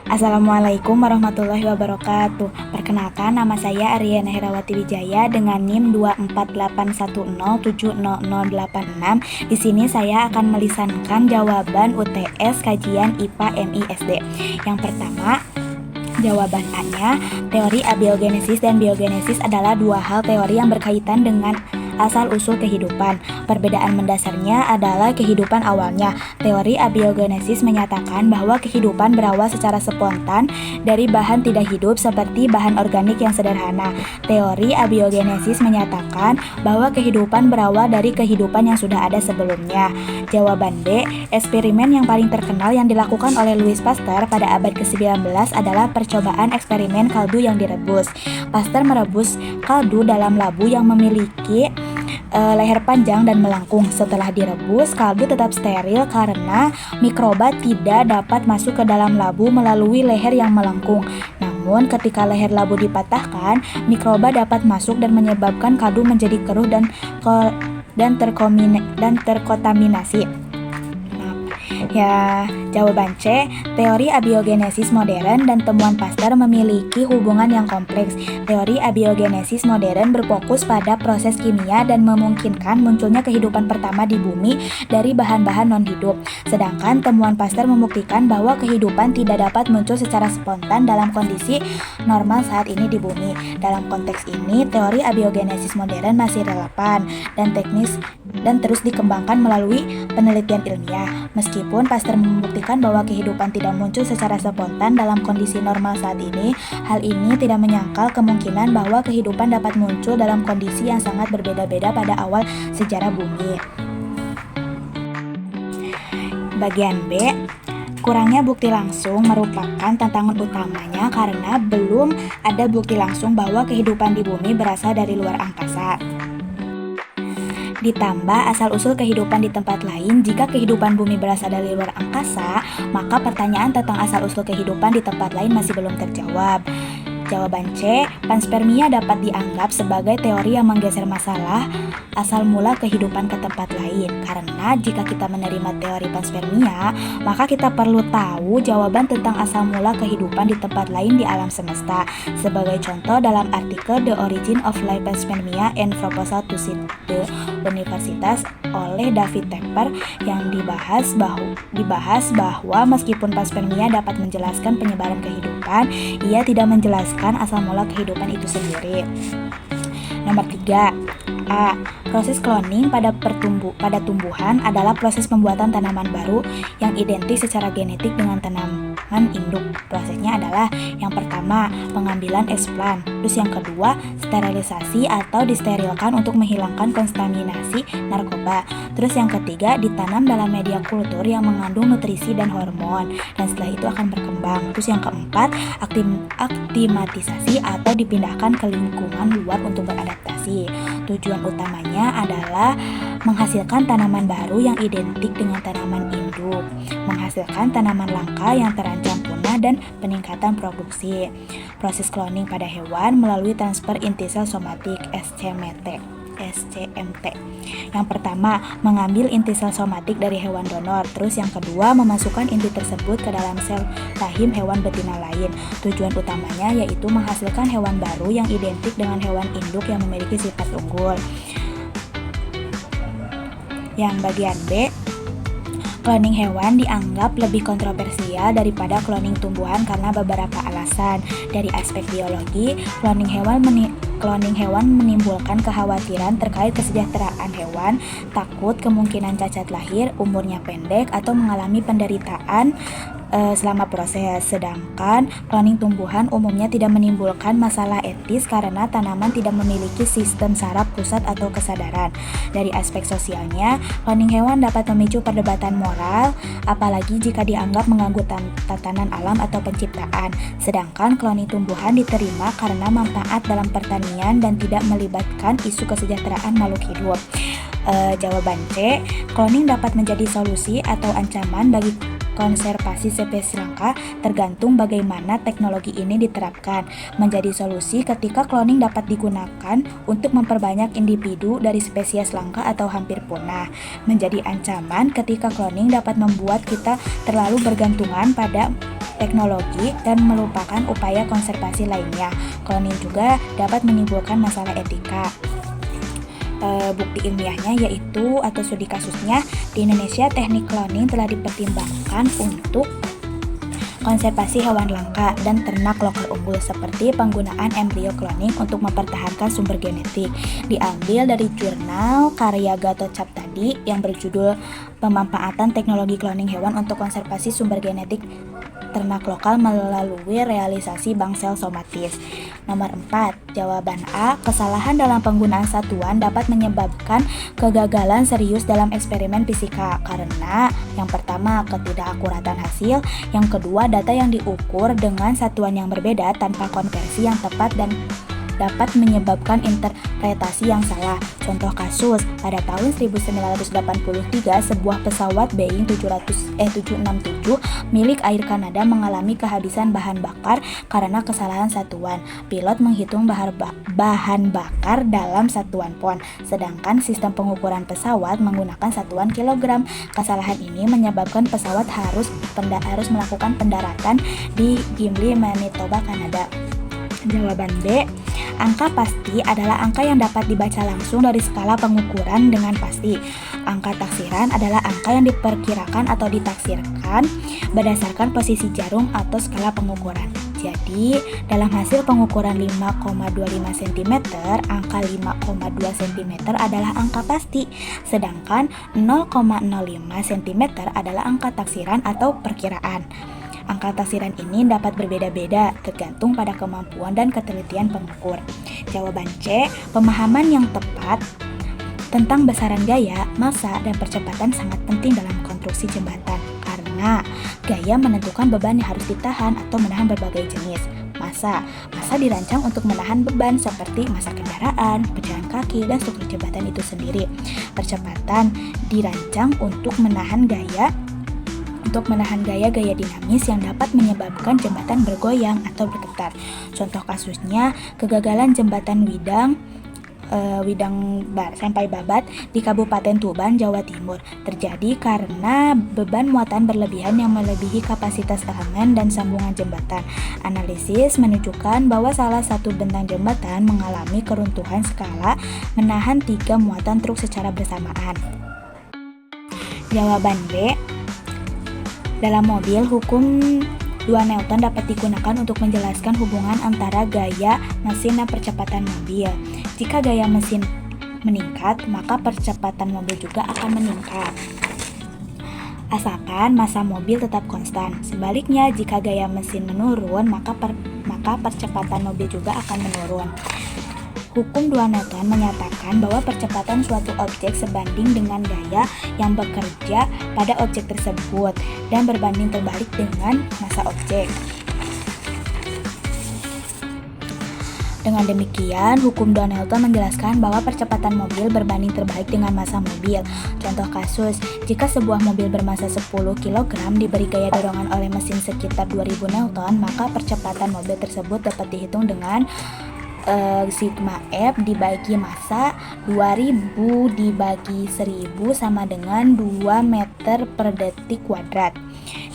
Assalamualaikum warahmatullahi wabarakatuh. Perkenalkan, nama saya Aryana Herawati Wijaya dengan NIM 24810700086. Di sini saya akan melisankan jawaban UTS kajian IPA MI SD. Yang pertama, jawaban A-nya, teori abiogenesis dan biogenesis adalah dua hal teori yang berkaitan dengan asal-usul kehidupan. Perbedaan mendasarnya adalah kehidupan awalnya. Teori abiogenesis menyatakan bahwa kehidupan berawal secara spontan dari bahan tidak hidup seperti bahan organik yang sederhana. Teori abiogenesis menyatakan bahwa kehidupan berawal dari kehidupan yang sudah ada sebelumnya. Jawaban B, eksperimen yang paling terkenal yang dilakukan oleh Louis Pasteur pada abad ke-19 adalah percobaan eksperimen kaldu yang direbus. Pasteur merebus kaldu dalam labu yang memiliki leher panjang dan melengkung. Setelah direbus, kaldu tetap steril karena mikroba tidak dapat masuk ke dalam labu melalui leher yang melengkung. Namun, ketika leher labu dipatahkan, mikroba dapat masuk dan menyebabkan kaldu menjadi keruh dan terkontaminasi. Ya, jawaban C, teori abiogenesis modern dan temuan Pasteur memiliki hubungan yang kompleks. Teori abiogenesis modern berfokus pada proses kimia dan memungkinkan munculnya kehidupan pertama di bumi dari bahan-bahan non-hidup. Sedangkan temuan Pasteur membuktikan bahwa kehidupan tidak dapat muncul secara spontan dalam kondisi normal saat ini di bumi. Dalam konteks ini, teori abiogenesis modern masih relevan dan teknis dan terus dikembangkan melalui penelitian ilmiah. Meskipun Pasteur membuktikan bahwa kehidupan tidak muncul secara spontan dalam kondisi normal saat ini, hal ini tidak menyangkal kemungkinan bahwa kehidupan dapat muncul dalam kondisi yang sangat berbeda-beda pada awal sejarah bumi. Bagian B, kurangnya bukti langsung merupakan tantangan utamanya karena belum ada bukti langsung bahwa kehidupan di bumi berasal dari luar angkasa. Ditambah asal-usul kehidupan di tempat lain, jika kehidupan bumi berasal dari luar angkasa, maka pertanyaan tentang asal-usul kehidupan di tempat lain masih belum terjawab. Jawaban C, panspermia dapat dianggap sebagai teori yang menggeser masalah asal mula kehidupan ke tempat lain. Karena jika kita menerima teori panspermia, maka kita perlu tahu jawaban tentang asal mula kehidupan di tempat lain di alam semesta. Sebagai contoh, dalam artikel The Origin of Life Panspermia and Proposal to the Universitas oleh David Tepper yang dibahas bahwa meskipun panspermia dapat menjelaskan penyebaran kehidupan, ia tidak menjelaskan asal mula kehidupan itu sendiri. Nomor 3. A. Proses cloning pada tumbuhan adalah proses pembuatan tanaman baru yang identik secara genetik dengan tanaman induk. Prosesnya adalah yang pertama, pengambilan eksplan. Terus yang kedua, sterilisasi atau disterilkan untuk menghilangkan kontaminasi narkoba. Terus yang ketiga, ditanam dalam media kultur yang mengandung nutrisi dan hormon, dan setelah itu akan berkembang. Terus yang keempat, aklimatisasi atau dipindahkan ke lingkungan luar untuk beradaptasi. Tujuan utamanya adalah menghasilkan tanaman baru yang identik dengan tanaman induk, menghasilkan tanaman langka yang terancam punah, dan peningkatan produksi. Proses cloning pada hewan melalui transfer inti sel somatik SCMT. Yang pertama, mengambil inti sel somatik dari hewan donor. Terus yang kedua, memasukkan inti tersebut ke dalam sel rahim hewan betina lain. Tujuan utamanya yaitu menghasilkan hewan baru yang identik dengan hewan induk yang memiliki sifat unggul. Yang bagian B, cloning hewan dianggap lebih kontroversial daripada cloning tumbuhan karena beberapa alasan. Dari aspek biologi, cloning hewan menimbulkan kekhawatiran terkait kesejahteraan hewan, takut kemungkinan cacat lahir, umurnya pendek, atau mengalami penderitaan selama proses. Sedangkan cloning tumbuhan umumnya tidak menimbulkan masalah etis karena tanaman tidak memiliki sistem saraf pusat atau kesadaran. Dari aspek sosialnya, cloning hewan dapat memicu perdebatan moral, apalagi jika dianggap mengganggu tatanan alam atau penciptaan. Sedangkan cloning tumbuhan diterima karena manfaat dalam pertanian dan tidak melibatkan isu kesejahteraan makhluk hidup. Jawaban C, cloning dapat menjadi solusi atau ancaman bagi konservasi spesies langka tergantung bagaimana teknologi ini diterapkan. Menjadi solusi ketika cloning dapat digunakan untuk memperbanyak individu dari spesies langka atau hampir punah. Menjadi ancaman ketika cloning dapat membuat kita terlalu bergantungan pada teknologi dan melupakan upaya konservasi lainnya. Cloning juga dapat menimbulkan masalah etika. Bukti ilmiahnya yaitu atau studi kasusnya di Indonesia teknik cloning telah dipertimbangkan untuk konservasi hewan langka dan ternak lokal unggul seperti penggunaan embrio cloning untuk mempertahankan sumber genetik. Diambil dari jurnal karya Gatot Chaptadi yang berjudul Pemanfaatan Teknologi Cloning Hewan untuk Konservasi Sumber Genetik Ternak Lokal melalui realisasi bank sel somatis. Nomor 4, jawaban A, kesalahan dalam penggunaan satuan dapat menyebabkan kegagalan serius dalam eksperimen fisika karena yang pertama ketidakakuratan hasil, yang kedua data yang diukur dengan satuan yang berbeda tanpa konversi yang tepat dan dapat menyebabkan interpretasi yang salah. Contoh kasus, pada tahun 1983 sebuah pesawat Boeing 767 milik Air Canada mengalami kehabisan bahan bakar karena kesalahan satuan. Pilot menghitung bahan bakar dalam satuan pon, sedangkan sistem pengukuran pesawat menggunakan satuan kilogram. Kesalahan ini menyebabkan pesawat harus melakukan pendaratan di Gimli, Manitoba, Kanada. Jawaban B, angka pasti adalah angka yang dapat dibaca langsung dari skala pengukuran dengan pasti. Angka taksiran adalah angka yang diperkirakan atau ditaksirkan berdasarkan posisi jarum atau skala pengukuran. Jadi, dalam hasil pengukuran 5,25 cm, angka 5,2 cm adalah angka pasti, sedangkan 0,05 cm adalah angka taksiran atau perkiraan. Angka taksiran ini dapat berbeda-beda tergantung pada kemampuan dan ketelitian pengukur. Jawaban C, pemahaman yang tepat tentang besaran gaya, massa, dan percepatan sangat penting dalam konstruksi jembatan karena gaya menentukan beban yang harus ditahan atau menahan berbagai jenis. Massa dirancang untuk menahan beban seperti massa kendaraan, pejalan kaki, dan struktur jembatan itu sendiri. Percepatan dirancang untuk menahan gaya dinamis yang dapat menyebabkan jembatan bergoyang atau bergetar. Contoh kasusnya, kegagalan jembatan Widang sampai Babat di Kabupaten Tuban, Jawa Timur terjadi karena beban muatan berlebihan yang melebihi kapasitas elemen dan sambungan jembatan. Analisis menunjukkan bahwa salah satu bentang jembatan mengalami keruntuhan skala menahan 3 muatan truk secara bersamaan. Jawaban B, dalam mobil, hukum 2 Newton dapat digunakan untuk menjelaskan hubungan antara gaya mesin dan percepatan mobil. Jika gaya mesin meningkat, maka percepatan mobil juga akan meningkat, asalkan massa mobil tetap konstan. Sebaliknya, jika gaya mesin menurun, maka percepatan mobil juga akan menurun. Hukum 2 Newton menyatakan bahwa percepatan suatu objek sebanding dengan gaya yang bekerja pada objek tersebut dan berbanding terbalik dengan massa objek. Dengan demikian, hukum 2 Newton menjelaskan bahwa percepatan mobil berbanding terbalik dengan massa mobil. Contoh kasus, jika sebuah mobil bermassa 10 kg diberi gaya dorongan oleh mesin sekitar 2000 Newton, maka percepatan mobil tersebut dapat dihitung dengan sigma F dibagi massa 2000 dibagi 1000 sama dengan 2 meter per detik kuadrat.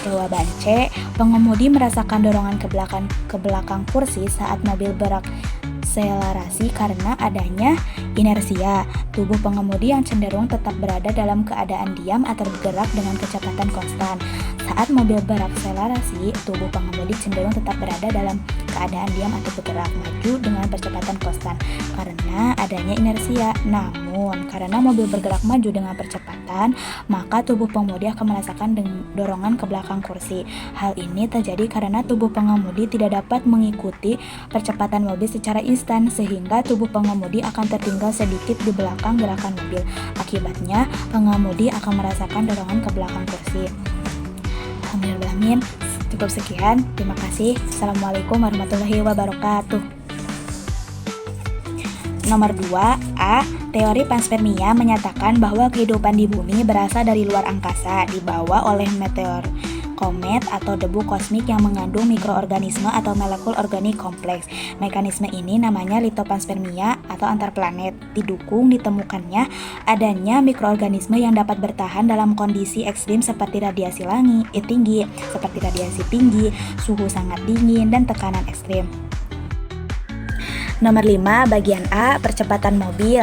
Jawaban C, pengemudi merasakan dorongan ke belakang kursi saat mobil berakselerasi karena adanya inersia. Tubuh pengemudi yang cenderung tetap berada dalam keadaan diam atau bergerak dengan kecepatan konstan. Saat mobil berakselerasi, tubuh pengemudi cenderung tetap berada dalam keadaan diam atau bergerak maju dengan percepatan konstan karena adanya inersia. Namun, karena mobil bergerak maju dengan percepatan, maka tubuh pengemudi akan merasakan dorongan ke belakang kursi. Hal ini terjadi karena tubuh pengemudi tidak dapat mengikuti percepatan mobil secara instan, sehingga tubuh pengemudi akan tertinggal sedikit di belakang gerakan mobil. Akibatnya, pengemudi akan merasakan dorongan ke belakang kursi. Alhamdulillah, cukup sekian. Terima kasih. Assalamualaikum warahmatullahi wabarakatuh. Nomor 2, A. Teori panspermia menyatakan bahwa kehidupan di bumi berasal dari luar angkasa, dibawa oleh meteor komet atau debu kosmik yang mengandung mikroorganisme atau molekul organik kompleks. Mekanisme ini namanya litopanspermia atau antar planet. Didukung ditemukannya adanya mikroorganisme yang dapat bertahan dalam kondisi ekstrim seperti radiasi tinggi, suhu sangat dingin, dan tekanan ekstrim. Nomor 5, bagian A, percepatan mobil.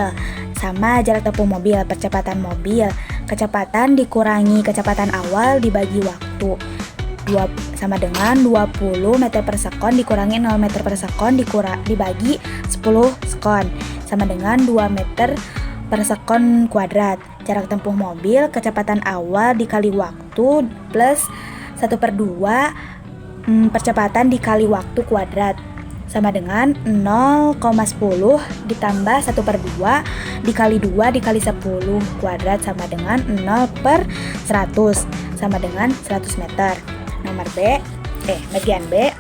Sama jarak tempuh mobil, percepatan mobil. Kecepatan dikurangi kecepatan awal dibagi waktu. Sama dengan 20 meter per sekon dikurangi 0 meter per sekon dibagi 10 sekon. Sama dengan 2 meter per sekon kuadrat. Jarak tempuh mobil, kecepatan awal dikali waktu plus 1/2 percepatan dikali waktu kuadrat. Sama dengan 0,10 ditambah 1/2 dikali 2 dikali 10 kuadrat sama dengan 0/100 sama dengan 100 meter. Bagian B.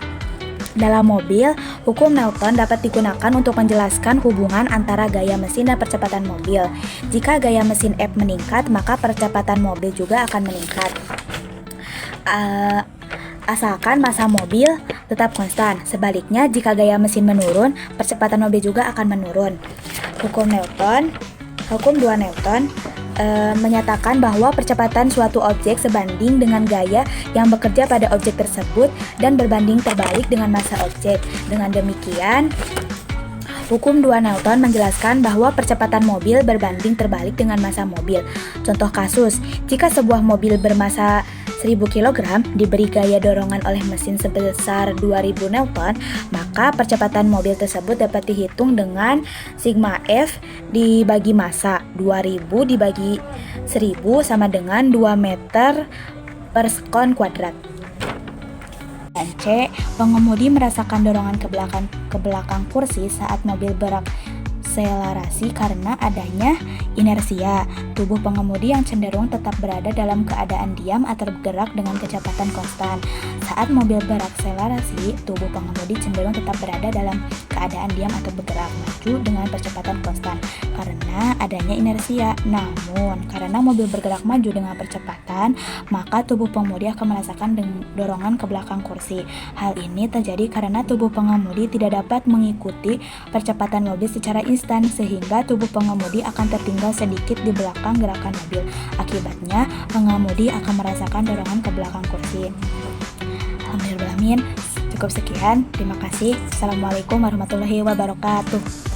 Dalam mobil, hukum Newton dapat digunakan untuk menjelaskan hubungan antara gaya mesin dan percepatan mobil. Jika gaya mesin F meningkat, maka percepatan mobil juga akan meningkat. Asalkan massa mobil tetap konstan. Sebaliknya, jika gaya mesin menurun, percepatan mobil juga akan menurun. Hukum 2 Newton menyatakan bahwa percepatan suatu objek sebanding dengan gaya yang bekerja pada objek tersebut dan berbanding terbalik dengan massa objek. Dengan demikian, hukum 2 Newton menjelaskan bahwa percepatan mobil berbanding terbalik dengan massa mobil. Contoh kasus, jika sebuah mobil bermassa 1000 kg diberi gaya dorongan oleh mesin sebesar 2000 Newton, maka percepatan mobil tersebut dapat dihitung dengan sigma F dibagi massa. 2000 dibagi 1000 sama dengan 2 meter per sekon kuadrat. Dan C, pengemudi merasakan dorongan ke belakang kursi saat mobil berakselerasi karena adanya inersia. Tubuh pengemudi yang cenderung tetap berada dalam keadaan diam atau bergerak dengan kecepatan konstan. Saat mobil berakselerasi, tubuh pengemudi cenderung tetap berada dalam keadaan diam atau bergerak maju dengan percepatan konstan karena adanya inersia. Namun, karena mobil bergerak maju dengan percepatan, maka tubuh pengemudi akan merasakan dorongan ke belakang kursi. Hal ini terjadi karena tubuh pengemudi tidak dapat mengikuti percepatan mobil secara instan, sehingga tubuh pengemudi akan tertinggal sedikit di belakang gerakan mobil. Akibatnya, pengemudi akan merasakan dorongan ke belakang kursi. Alhamdulillah, cukup sekian. Terima kasih. Assalamualaikum warahmatullahi wabarakatuh.